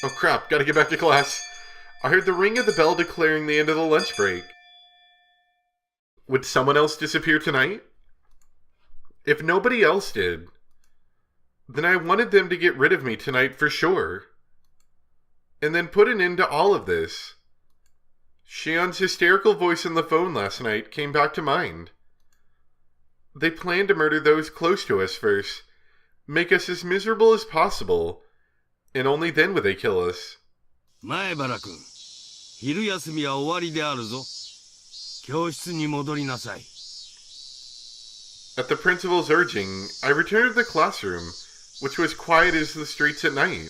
Oh crap, gotta get back to class. I heard the ring of the bell declaring the end of the lunch break. Would someone else disappear tonight? If nobody else did, then I wanted them to get rid of me tonight for sure. And then put an end to all of this. Shion's hysterical voice on the phone last night came back to mind. They planned to murder those close to us first, make us as miserable as possible, and only then would they kill us. 前原君、昼休みは終わりであるぞ。教室に戻りなさい。At the principal's urging, I returned to the classroom, which was quiet as the streets at night.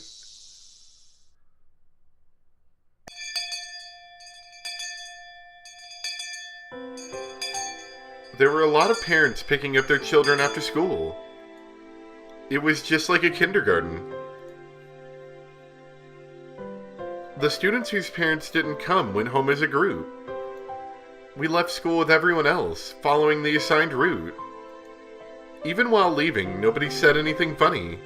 There were a lot of parents picking up their children after school. It was just like a kindergarten. The students whose parents didn't come went home as a group. We left school with everyone else, following the assigned route. Even while leaving, nobody said anything funny.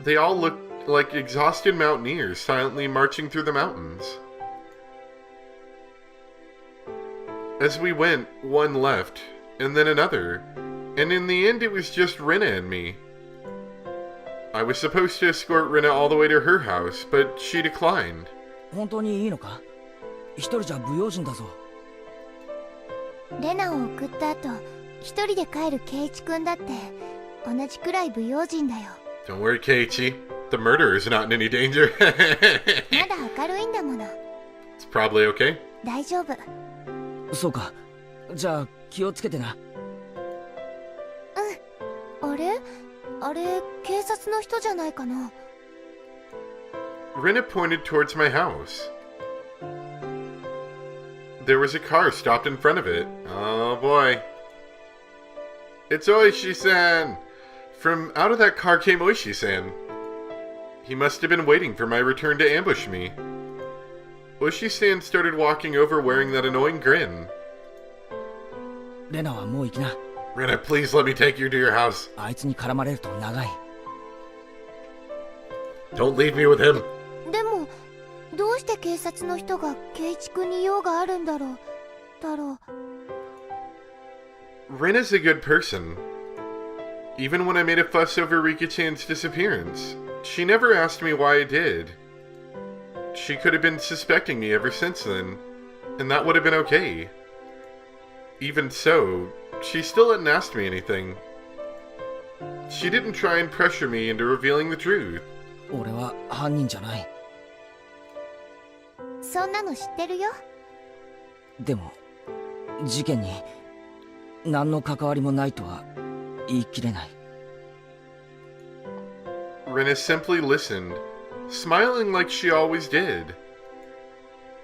They all looked like exhausted mountaineers silently marching through the mountains. As we went, one left, and then another, and in the end it was just Rena and me. I was supposed to escort Rena all the way to her house, but she declined. 本当にいいのか？一人じゃ不用心だぞ。レナを送った後、一人で帰るケイチ君だって同じくらい不用心だよ。Don't worry, Keiichi. The murderer is not in any danger. まだ明るいんだもの。It's probably okay. 大丈夫。そうか。じゃあ気をつけてな。うん。あれ？あれ、警察の人じゃないかな。Rena pointed towards my house. There was a car stopped in front of it. Oh boy. It's Oishi-san! From out of that car came Oishi-san. He must have been waiting for my return to ambush me. Oishi-san started walking over wearing that annoying grin. レナはもう行きな。Rena, please let me take you to your house. あいつに絡まれると長い。Don't leave me with him. でも、どうして警察の人がケイチ君に用があるんだろう。Rena's a good person. Even when I made a fuss over Rika-chan's disappearance, she never asked me why I did. She could have been suspecting me ever since then, and that would have been okay. Even so, she still hadn't asked me anything. She didn't try and pressure me into revealing the truth. 俺は犯人じゃない。そんなの知ってるよ。でも、事件に何の関わりもないとは言い切れない。Rena simply listened, smiling like she always did.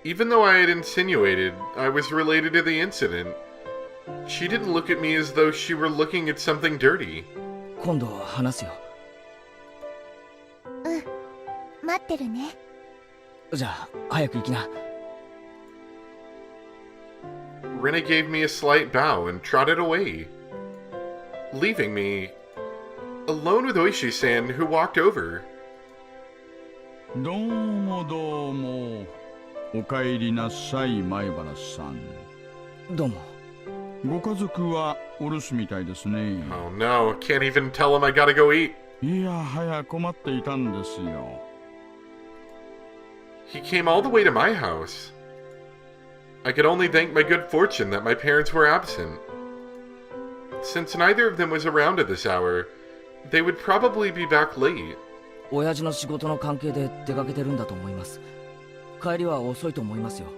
Even though I had insinuated I was related to the incident, she didn't look at me as though she were looking at something dirty. 今度話すよ。うん、待ってるね。じゃあ早く行きな。Rena gave me a slight bow and trotted away, leaving me alone with Oishi-san, who walked over. どうもどうも。お帰りなさい、前原さん。どうも。ご家族はお留守みたいですね。Oh no, can't even tell him I gotta go eat. いやはや困っていたんですよ。He came all the way to my house. I could only thank my good fortune that my parents were absent. Since neither of them was around at this hour, they would probably be back late. 親父の仕事の関係で出かけてるんだと思います。帰りは遅いと思いますよ。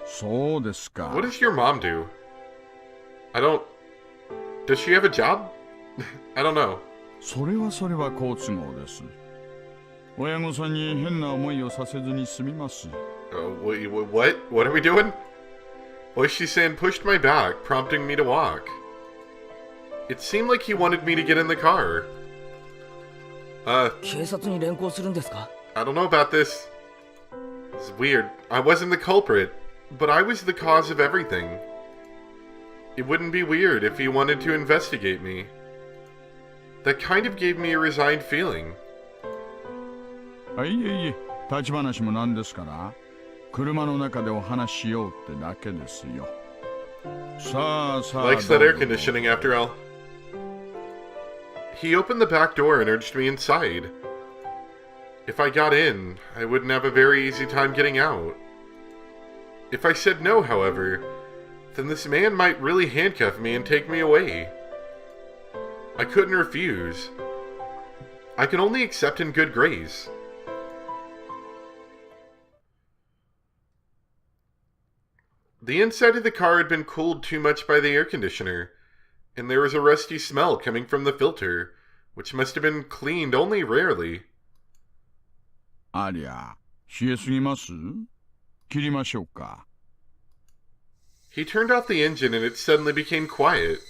そうですか。What does your mom do? Does she have a job? I don't know. それは好都合です。親御さんに変な思いをさせずに済みます。What? What are we doing? Oishi-san pushed my back, prompting me to walk. It seemed like he wanted me to get in the car. 警察に連行するんですか？ I don't know about this. It's weird. I wasn't the culprit, but I was the cause of everything. It wouldn't be weird if he wanted to investigate me. That kind of gave me a resigned feeling. いえいえ、立ち話もなんですから、車の中でお話ししようってだけですよ。さあさあ、 Likes that air conditioning after all. He opened the back door and urged me inside. If I got in, I wouldn't have a very easy time getting out. If I said no, however, then this man might really handcuff me and take me away. I couldn't refuse. I could only accept in good grace. The inside of the car had been cooled too much by the air conditioner, and there was a rusty smell coming from the filter, which must have been cleaned only rarely. ありゃ、冷えすぎます？切りましょうか。He turned off the engine and it suddenly became quiet,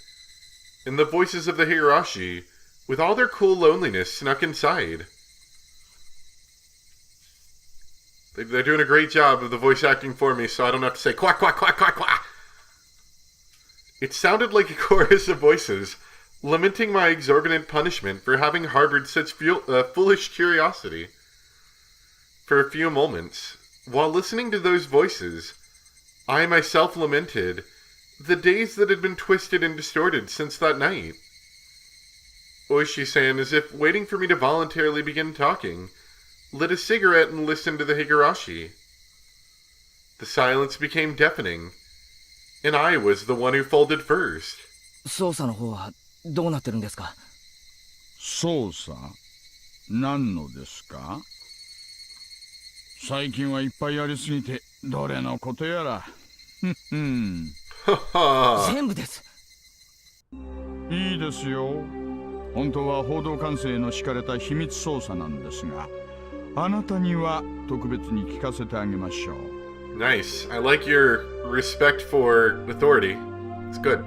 and the voices of the Higurashi, with all their cool loneliness, snuck inside. They're doing a great job of the voice acting for me, so I don't have to say quack, quack, quack, quack, quack. It sounded like a chorus of voices, lamenting my exorbitant punishment for having harbored such foolish curiosity. For a few moments, while listening to those voices, I myself lamented the days that had been twisted and distorted since that night. Oishi-san, as if waiting for me to voluntarily begin talking, lit a cigarette and listened to the Higurashi. The silence became deafening, and I was the one who folded first. 捜査の方はどうなってるんですか？捜査？何のですか？最近はいっぱいやりすぎてどれのことやら。全部です。いいですよ。本当は報道管制の敷かれた秘密捜査なんですが、あなたには特別に聞かせてあげましょう。Nice. I like your respect for authority. It's good.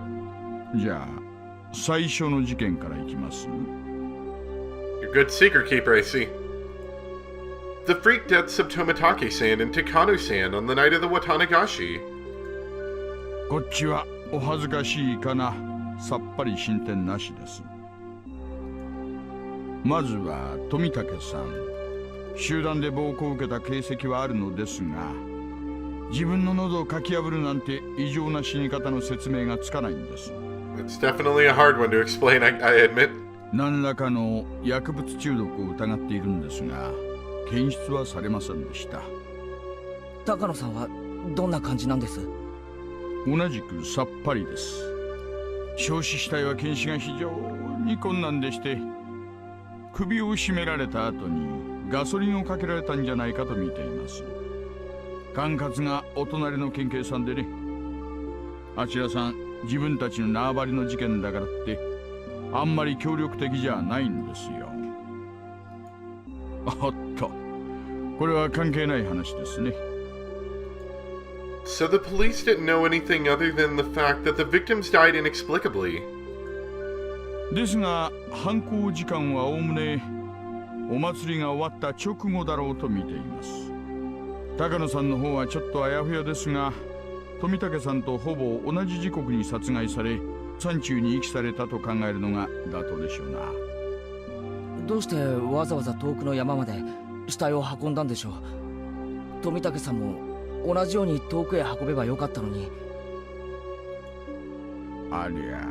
じゃあ、最初の事件からいきます。You're a good secret keeper, I see. The freak deaths of Tomitake-san and Takano-san on the night of the Watanagashi. こっちはお恥ずかしいかな。さっぱり進展なしです。まずは富武さん。集団で暴行を受けた形跡はあるのですが、自分の喉をかき破るなんて異常な死に方の説明がつかないんです。It's definitely a hard one to explain, I admit. 何らかの薬物中毒を疑っているんですが、検出はされませんでした。高野さんはどんな感じなんです？同じくさっぱりです。焼死死体は検視が非常に困難でして、首を絞められた後にガソリンをかけられたんじゃないかと見ています。管轄がお隣の県警さんでね。あちらさん、自分たちの縄張りの事件だからってあんまり協力的じゃないんですよ。おっと、これは関係ない話ですね。So the police didn't know anything other than the fact that the victims died inexplicably. ですが、犯行時間はおおむねお祭りが終わった直後だろうと見ています。高野さんの方はちょっとあやふやですが、富武さんとほぼ同じ時刻に殺害され、山中に遺棄されたと考えるのが妥当でしょうな。どうしてわざわざ遠くの山まで死体を運んだんでしょう。富武さんも同じように遠くへ運べばよかったのに。ありゃ、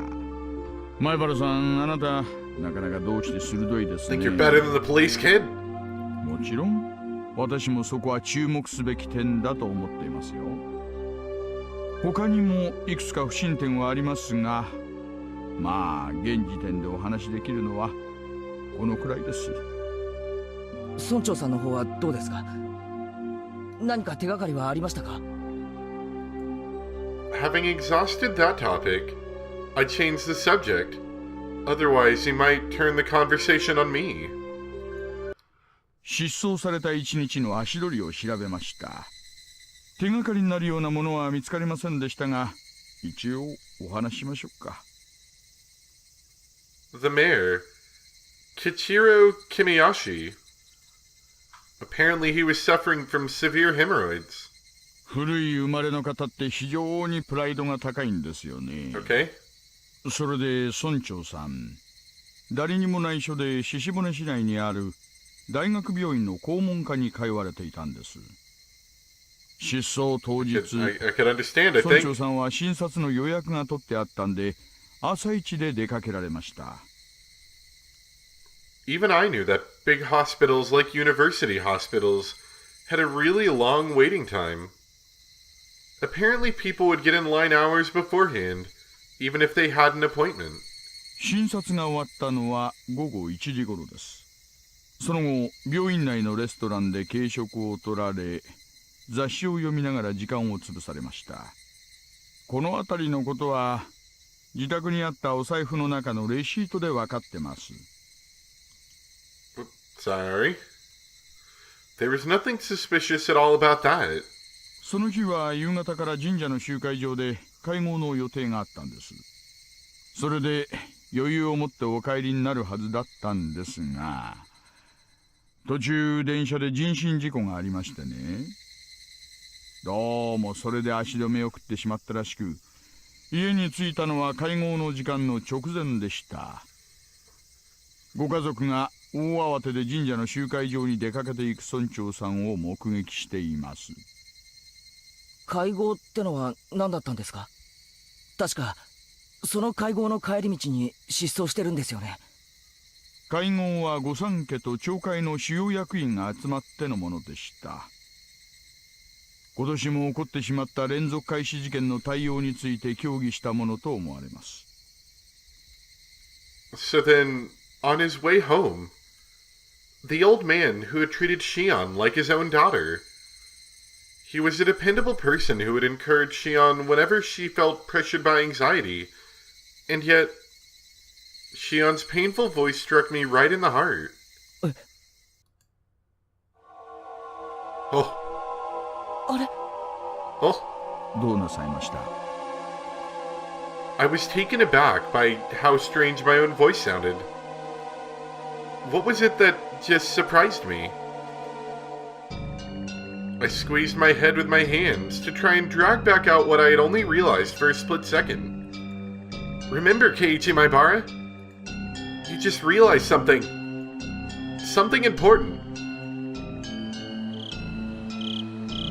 前原さん、あなたなかなかどうして鋭いですね。 Think you're better than the police, kid? もちろん私もそこは注目すべき点だと思っていますよ。他にもいくつか不審点はありますが、まあ現時点でお話しできるのはこのくらいです。村長さんの方はどうですか？何か手がかりはありましたか？ Having exhausted that topic, I changed the subject. Otherwise, he might turn the conversation on me. 失踪された一日の足取りを調べました。手がかりになるようなものは見つかりませんでしたが、一応お話ししましょうか。The mayor, Kichiro Kimiyashi. Apparently he was suffering from severe hemorrhoids. 古い生まれの方って非常にプライドが高いんですよね。Okay. それで村長さん、誰にも内緒で鹿骨市内にある大学病院の肛門科に通われていたんです。失踪当日、 I could understand. I 村長 think さんは診察の予約が取ってあったんで、朝一で出かけられました。even I knew that big hospitals like university hospitals had a really long waiting time. Apparently, people would get in line hours beforehand, even if they had an appointment. 診察が終わったのは午後1時頃です。その後、病院内のレストランで軽食を取られ、雑誌を読みながら時間を潰されました。この辺りのことは自宅にあったお財布の中のレシートで分かってます。Sorry. There was nothing suspicious at all about that. その日は夕方から神社の集会場で会合の予定があったんです。それで余裕を持ってお帰りになるはずだったんですが、途中電車で人身事故がありましてね。どうもそれで足止めを食ってしまったらしく、家に着いたのは会合の時間の直前でした。ご家族が大慌てで神社の集会場に出かけていく村長さんを目撃しています。会合ってのは何だったんですか？確かその会合の帰り道に失踪してるんですよね。会合は御三家と町会の主要役員が集まってのものでした。今年も起こってしまった連続開始事件の対応について協議したものと思われます。So then, on his way home, the old man who had treated Shion like his own daughter. He was a dependable person who would encourage Shion whenever she felt pressured by anxiety, and yet, Shion's painful voice struck me right in the heart. Oh. あれ？ Oh. どうなさいました？ I was taken aback by how strange my own voice sounded. What was it that just surprised me? I squeezed my head with my hands to try and drag back out what I had only realized for a split second. Remember, Keiichi Maibara? You just realized something. Something important.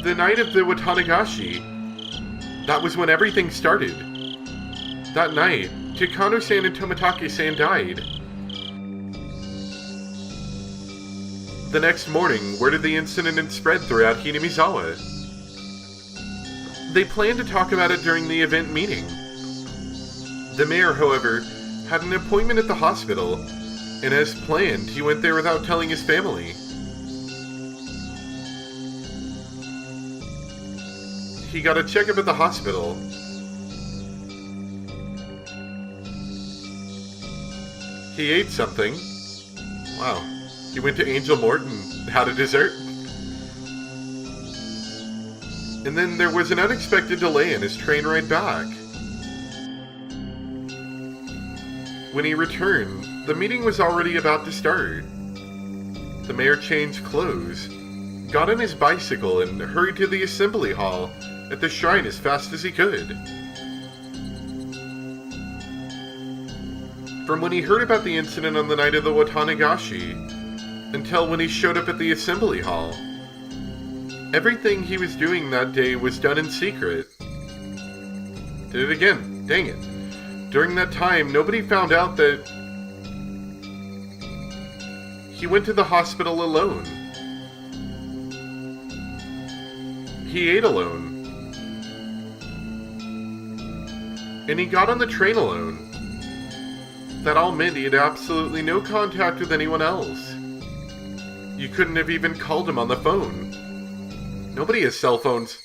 The night of the Watanagashi. That was when everything started. That night, Takano-san and Tomitake-san died. The next morning, word of the incident had spread throughout Hinamizawa. They planned to talk about it during the event meeting. The mayor, however, had an appointment at the hospital, and as planned, he went there without telling his family. He got a checkup at the hospital. He ate something. Wow. He went to Angel Mort and had a dessert. And then there was an unexpected delay in his train ride back. When he returned, the meeting was already about to start. The mayor changed clothes, got on his bicycle, and hurried to the assembly hall at the shrine as fast as he could. From when he heard about the incident on the night of the Watanagashi, until when he showed up at the assembly hall, everything he was doing that day was done in secret. Did it again, dang it. During that time, nobody found out that he went to the hospital alone. He ate alone. And he got on the train alone. That all meant he had absolutely no contact with anyone else. You couldn't have even called him on the phone. Nobody has cell phones.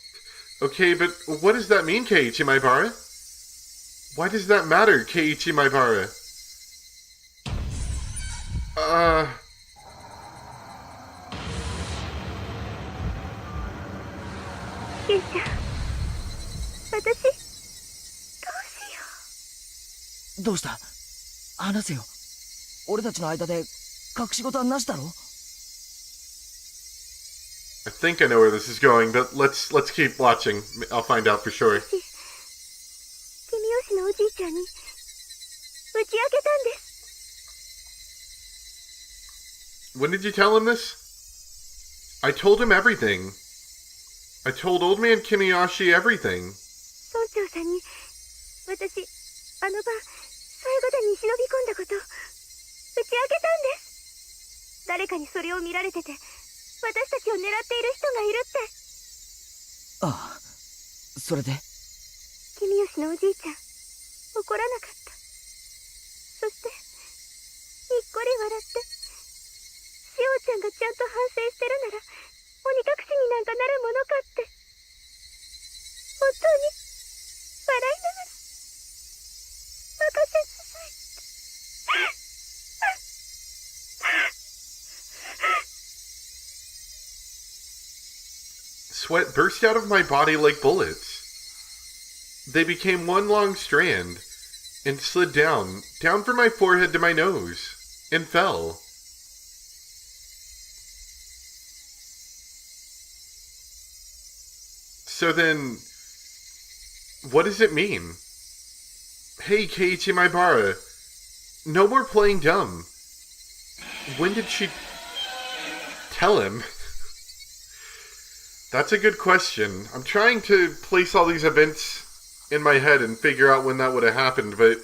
Okay, but what does that mean, Keiichi Maibara? Why does that matter, Keiichi Maibara? ケイちゃん、私、どうしよう。どうした？話せよ。俺たちの間で隠し事はなしだろ？ I think I know where this is going, but let's keep watching. I'll find out for sure. 君吉のおじいちゃんに打ち明けたんです。When did you tell him this? I told him everything. I told old man Kimiyoshi everything. 村長さんに私あの晩最後でに忍び込んだこと打ち明けたんです。誰かにそれを見られてて私たちを狙っている人がいるって。ああ、それで君吉のおじいちゃん怒らなかった。そしてにっこり笑ってしおちゃんがちゃんと反省してるなら鬼隠しになんかなるものかって本当に笑いながら任せなさいって。Sweat burst out of my body like bullets. They became one long strand and slid down from my forehead to my nose, and fell. So then, what does it mean? Hey, Keiichi Maibara, no more playing dumb. When did she tell him? That's a good question. I'm trying to place all these events in my head and figure out when that would have happened, but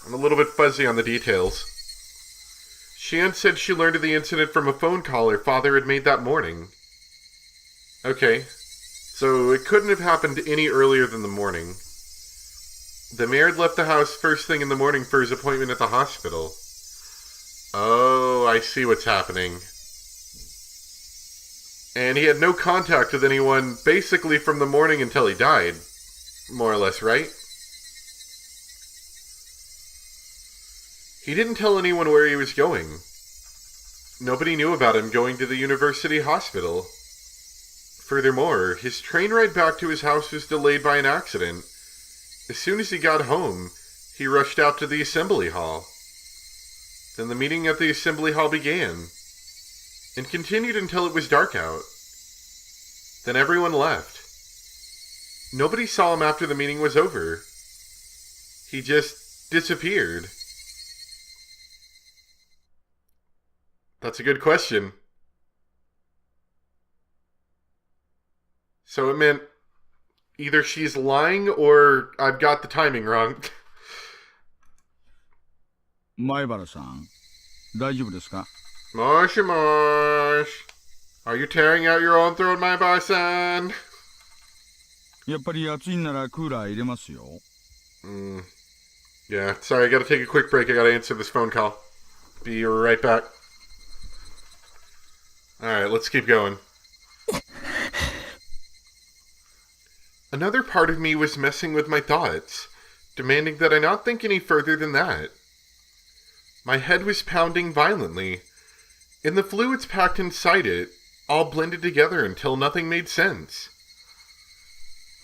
I'm a little bit fuzzy on the details. Shion said she learned of the incident from a phone call her father had made that morning. Okay, so it couldn't have happened any earlier than the morning. The mayor had left the house first thing in the morning for his appointment at the hospital. Oh, I see what's happening. And he had no contact with anyone basically from the morning until he died. More or less, right? He didn't tell anyone where he was going. Nobody knew about him going to the university hospital. Furthermore, his train ride back to his house was delayed by an accident. As soon as he got home, he rushed out to the assembly hall. Then the meeting at the assembly hall began, and continued until it was dark out. Then everyone left. Nobody saw him after the meeting was over. He just disappeared. That's a good question. So it meant either she's lying or I've got the timing wrong. 前原さん、大丈夫ですか? Moshi mosh. Are you tearing out your own throat, my boy-san? やっぱり暑いんならクーラー入れますよ。Yeah, sorry, I gotta take a quick break. I gotta answer this phone call. Be right back. Alright, let's keep going. Another part of me was messing with my thoughts, demanding that I not think any further than that. My head was pounding violently, and the fluids packed inside it all blended together until nothing made sense.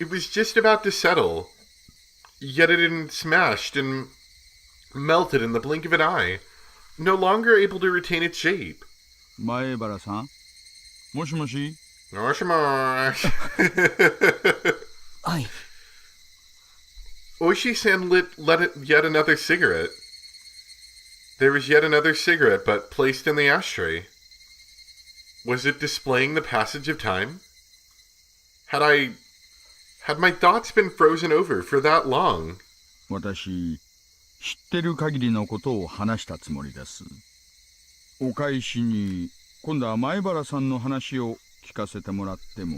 It was just about to settle, yet it had smashed and melted in the blink of an eye, no longer able to retain its shape. 前原さん、もしもし? Moshi-mosh. はい。 Oishi-san lit yet another cigarette. There was yet another cigarette, but placed in the ashtray. Was it displaying the passage of time? Had my thoughts been frozen over for that long? 私、知ってる限りのことを話したつもりです。お返しに、今度は前原さんの話を聞かせてもらっても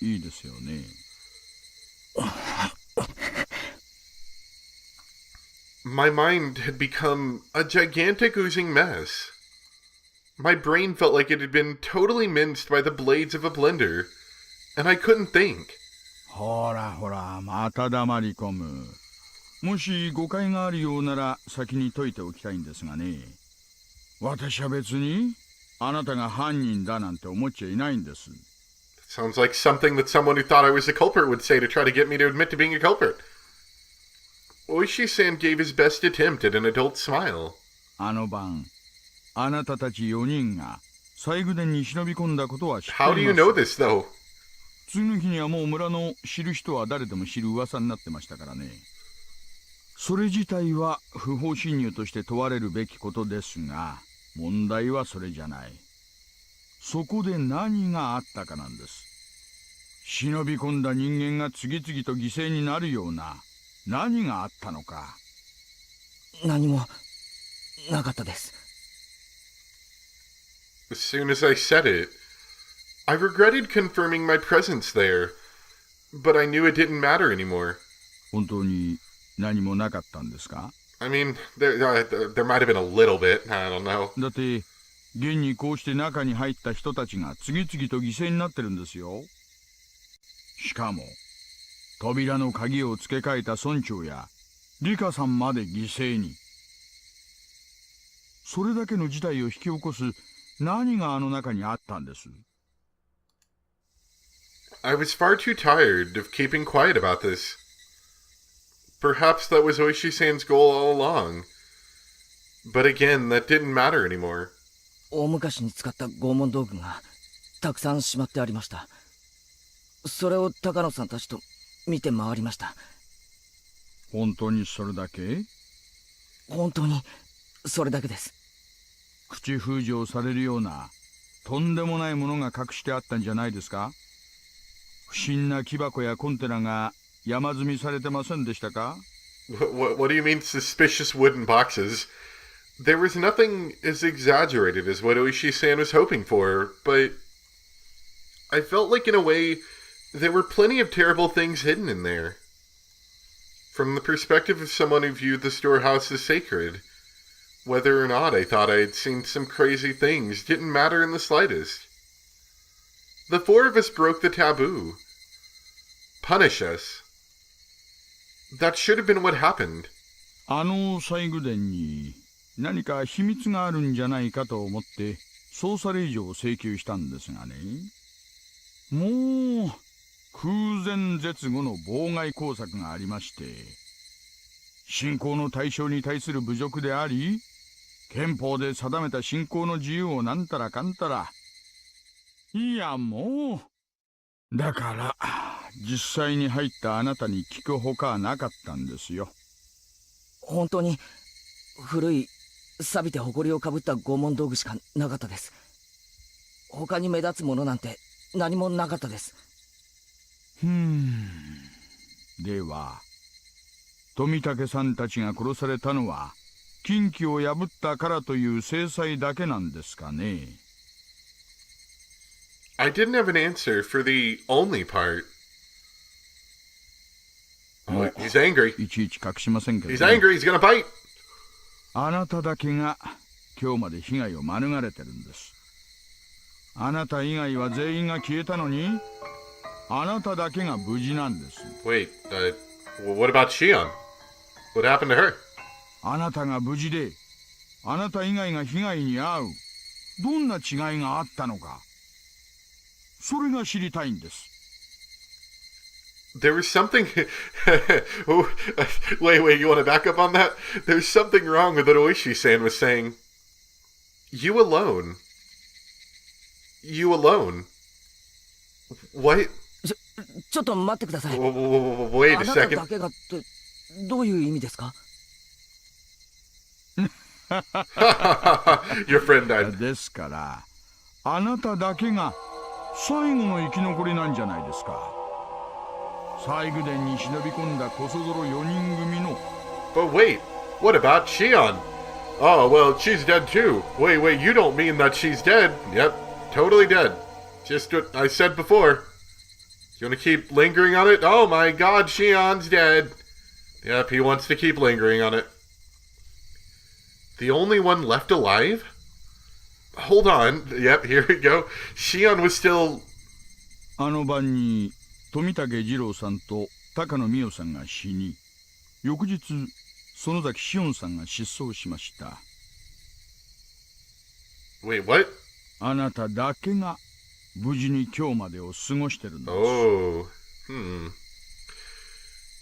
いいですよね。My mind had become a gigantic oozing mess. My brain felt like it had been totally minced by the blades of a blender, and I couldn't think. ほらほら、また黙り込む。もし誤解があるようなら先に解いておきたいんですがね。私は別にあなたが犯人だなんて思っちゃいないんです。Sounds like something that someone who thought I was a culprit would say to try to get me to admit to being a culprit. Oishi-san gave his best attempt at an adult smile. あの晩、あなたたち4人が西宮殿に忍び込んだことは知っています。How do you know this, though? 次の日にはもう村の知る人は誰でも知る噂になってましたからね。それ自体は不法侵入として問われるべきことですが、問題はそれじゃない。そこで何があったかなんです。忍び込んだ人間が次々と犠牲になるような何があったのか。何もなかったです。 As soon as I said it, I regretted confirming my presence there, but I knew it didn't matter anymore. 本当に何もなかったんですか？ I mean, there might have been a little bit, I don't know. だって現にこうして中に入った人たちが次々と犠牲になってるんですよ。しかも扉の鍵を付け替えた村長やリカさんまで犠牲に。それだけの事態を引き起こす何があの中にあったんです？ I was far too tired of keeping quiet about this. Perhaps that was Oishi-san's goal all along. But again, that didn't matter anymore. 大昔に使った拷問道具がたくさんしまってありました。それを高野さんたちと見て回りました。本当にそれだけ？本当にそれだけです。口封じをされるようなとんでもないものが隠してあったんじゃないですか？不審な木箱やコンテナが山積みされてませんでしたか？ What do you mean suspicious wooden boxes? There was nothing as exaggerated as what Oishi-san was hoping for, but I felt like in a way there were plenty of terrible things hidden in there. From the perspective of someone who viewed the storehouse as sacred, whether or not I thought I had seen some crazy things didn't matter in the slightest. The four of us broke the taboo. Punish us. That should have been what happened. あの西宮殿に何か秘密があるんじゃないかと思って捜査令状を請求したんですがね。もう空前絶後の妨害工作がありまして、信仰の対象に対する侮辱であり、憲法で定めた信仰の自由をなんたらかんたら。いやもうだから実際に入ったあなたに聞くほかはなかったんですよ。本当に古い錆びて埃をかぶった拷問道具しかなかったです。他に目立つものなんて何もなかったです。では富武さんたちが殺されたのは禁忌を破ったからという制裁だけなんですかね。 I didn't have an answer for the only part. Oh, he's angry. いちいち隠しませんけど、ね、He's angry. He's gonna bite. あなただけが今日まで被害を免れてるんです。あなた以外は全員が消えたのに、あなただけが無事なんです。 Wait, what about Shion? What happened to her? あなたが無事で、あなた以外が被害に遭う。どんな違いがあったのか。それが知りたいんです。 There was something... oh, wait, you want to back up on that? There's something wrong with what Oishi-san was saying. You alone. You alone. What? ちょっと待ってください。 Wait あ a なた second. だけがってどういう意味ですか？ Your friend died. ですから、あなただけが最後の生き残りなんじゃないですか。西宮殿に忍び込んだこそ泥4人組の。 But wait, what about Shion? Oh, well, she's dead too. Wait, you don't mean that she's dead? Yep, totally dead. Just what I said before. You want to keep lingering on it? Oh my god, Shion's dead. Yep, he wants to keep lingering on it. The only one left alive? Hold on. Yep, here we go. Shion was still... あの晩に富武二郎さんと高野美代さんが死に、翌日園崎紫音さんが失踪しました。 Wait, what? あなただけが無事に今日までを過ごしてるんです。 Oh,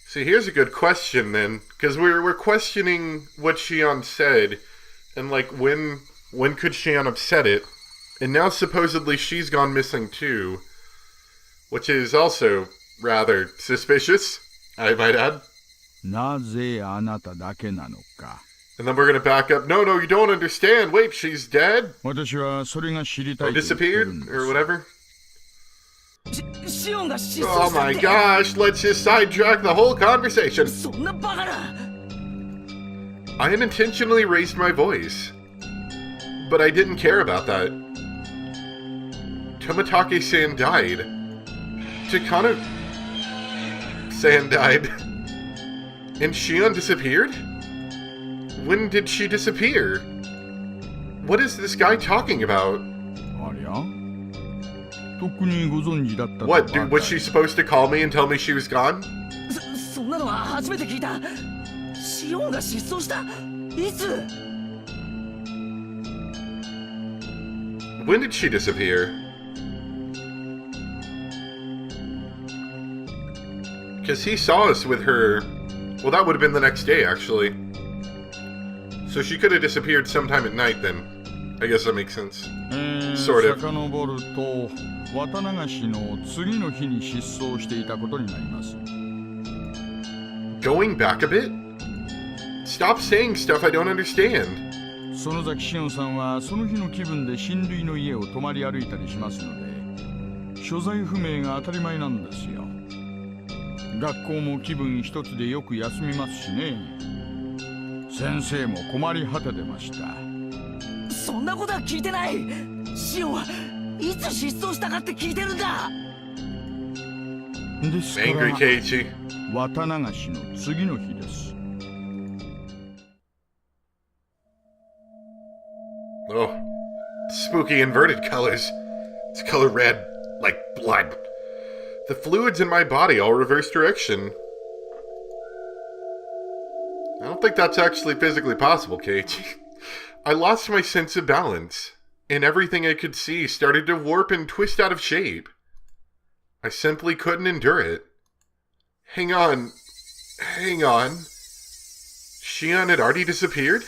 See, here's a good question then, because we're questioning what Shion said, and like when could Shion have said it, and now supposedly she's gone missing too, which is also rather suspicious, I might add. なぜあなただけなのか。And then we're gonna back up. No, you don't understand. Wait, she's dead? 私はそれが知りた Or いと言ってる disappeared? んです Or whatever? シオンが失踪 Oh したっ my て gosh, let's just sidetrack the whole conversation. そんなバカな I unintentionally raised my voice. But I didn't care about that. Tomitake-san died. Takano-san died. And Shion disappeared? When did she disappear? What is this guy talking about? ありゃ特にご存知だったと What, ば dude, か was she supposed to call me and tell me she was gone? そんなのは初めて聞いたシオンが失踪したいつ When did she disappear? Because he saw us with her... Well, that would have been the next day, actually. So she could have disappeared sometime at night, then. I guess that makes sense. Sort of. 遡ると綿流しの次の日に失踪していたことになります Going back a bit? Stop saying stuff I don't understand. 園崎しおんさんはその日の気分で親類の家を泊まり歩いたりしますので所在不明が当たり前なんですよ学校も気分一つでよく休みますしね先生も困り果ててましたそんなことは聞いてないシオンはいつ失踪したかって聞いてるんだですか Angry ら Keiichi. 綿流しの次の日です Oh. Spooky inverted colors. It's color red, like blood. The fluids in my body all reverse direction. I don't think that's actually physically possible, Keiichi. I lost my sense of balance, and everything I could see started to warp and twist out of shape. I simply couldn't endure it. Hang on. Shion had already disappeared?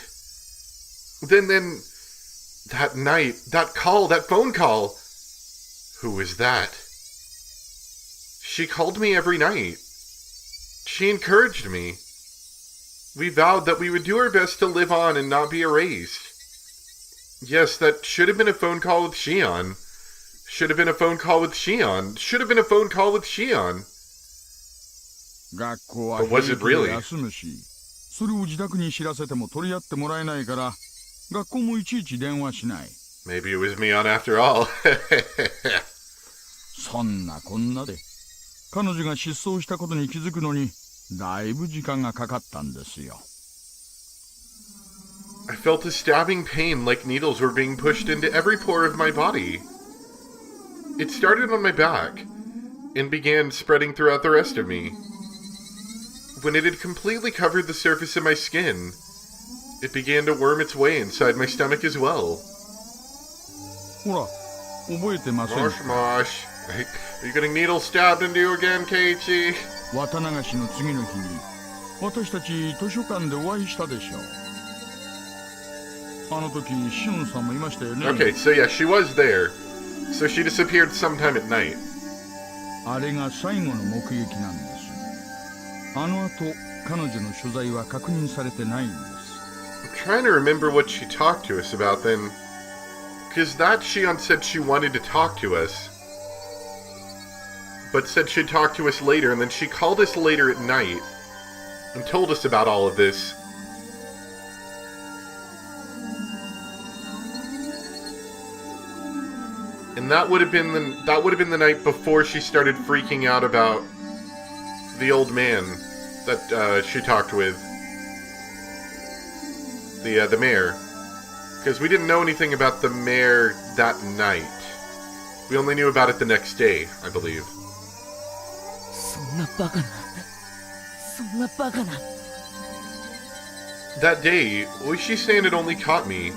Then, that night, that phone call. Who was that? She called me every night. She encouraged me. We vowed that we would do our best to live on and not be erased. Yes, that should have been a phone call with Shion. Should have been a phone call with Shion.学校は But was it 平気で really? 休むしそれを自宅に知らせても取り合ってもらえないから学校もいちいち電話しない Maybe it was me on after all. そんなこんなで彼女が失踪したことに気づくのにだいぶ時間がかかったんですよ I felt a stabbing pain like needles were being pushed into every pore of my body. It started on my back and began spreading throughout the rest of me. When it had completely covered the surface of my skin, it began to worm its way inside my stomach as well. ほら覚えてません Mosh mosh. Are you getting needles stabbed into you again, Keiichi? 綿流しの次の日に私たち図書館でお会いしたでしょうあの時シオンさんもいましたよね Okay, so yeah, she was there. So she disappeared sometime at night. あれが最後の目撃なんですあの後彼女の所在は確認されてないんです I'm trying to remember what she talked to us about then. Because that Shion said she wanted to talk to us. But said she'd talk to us later, and then she called us later at night and told us about all of this. And that would have been the night before she started freaking out about the old man that she talked with. The mayor. Because we didn't know anything about the mayor that night. We only knew about it the next day, I believe. そんなバカな That day, Oishi-san had only caught me,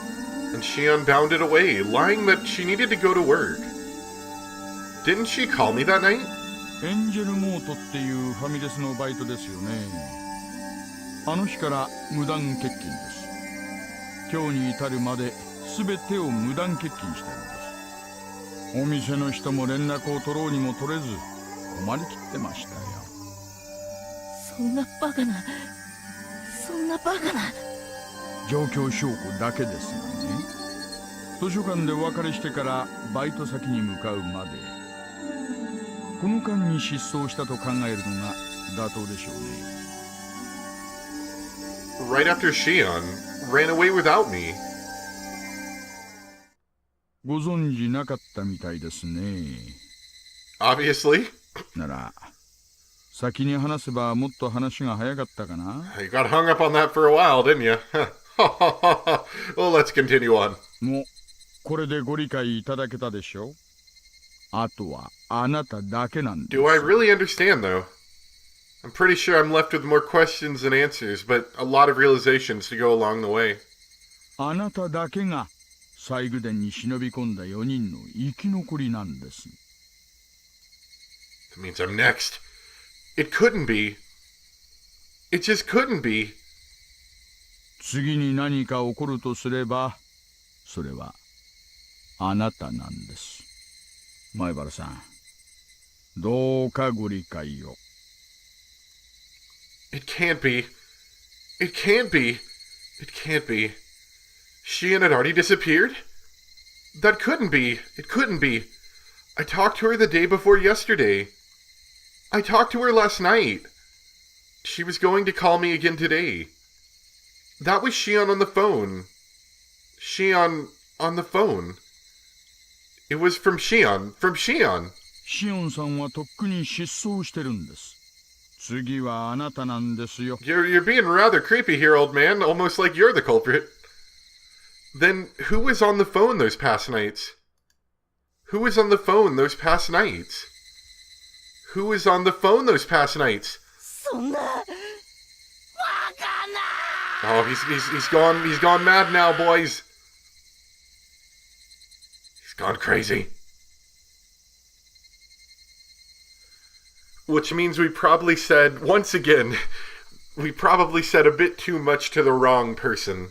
and Shion bounded away, lying that she needed to go to work. Didn't she call me that night? エンジェルモートっていうファミレスのバイトですよねあの日から無断欠勤です今日に至るまで全てを無断欠勤してるんですお店の人も連絡を取ろうにも取れず困りきってましたよそんなバカな状況証拠だけですがね。図書館でお別れしてからバイト先に向かうまで、この間に失踪したと考えるのが妥当でしょうね。Right after Shion ran away without me. ご存知なかったみたいですね。Obviously. なら、先に話せばもっと話が早かったかな。You got hung up on that for a while, didn't you? Well, let's continue on. もう、これでご理解いただけたでしょう。あとは、あなただけなんです。Do I really understand, though? I'm pretty sure I'm left with more questions than answers, but a lot of realizations to go along the way. あなただけが、西宮殿に忍び込んだ4人の生き残りなんです。That means I'm next. It couldn't be. It just couldn't be. 次に何か起こるとすれば、それは、あなたなんです。前原さん、どうかご理解を。It can't be. It can't be. It can't be. Shion had already disappeared? That couldn't be. It couldn't be. I talked to her the day before yesterday. I talked to her last night. She was going to call me again today. That was Shion on the phone. Shion on the phone. It was from Shion. From Shion. シオンさんはとっくに失踪してるんです。次はあなたなんですよ。You're being rather creepy here, old man. Almost like you're the culprit. Then who was on the phone those past nights? Who was on the phone those past nights? Who was on the phone those past nights? そんなバカな。 Oh, he's gone mad now, boys. He's gone crazy. Which means we probably said, once again, we probably said a bit too much to the wrong person.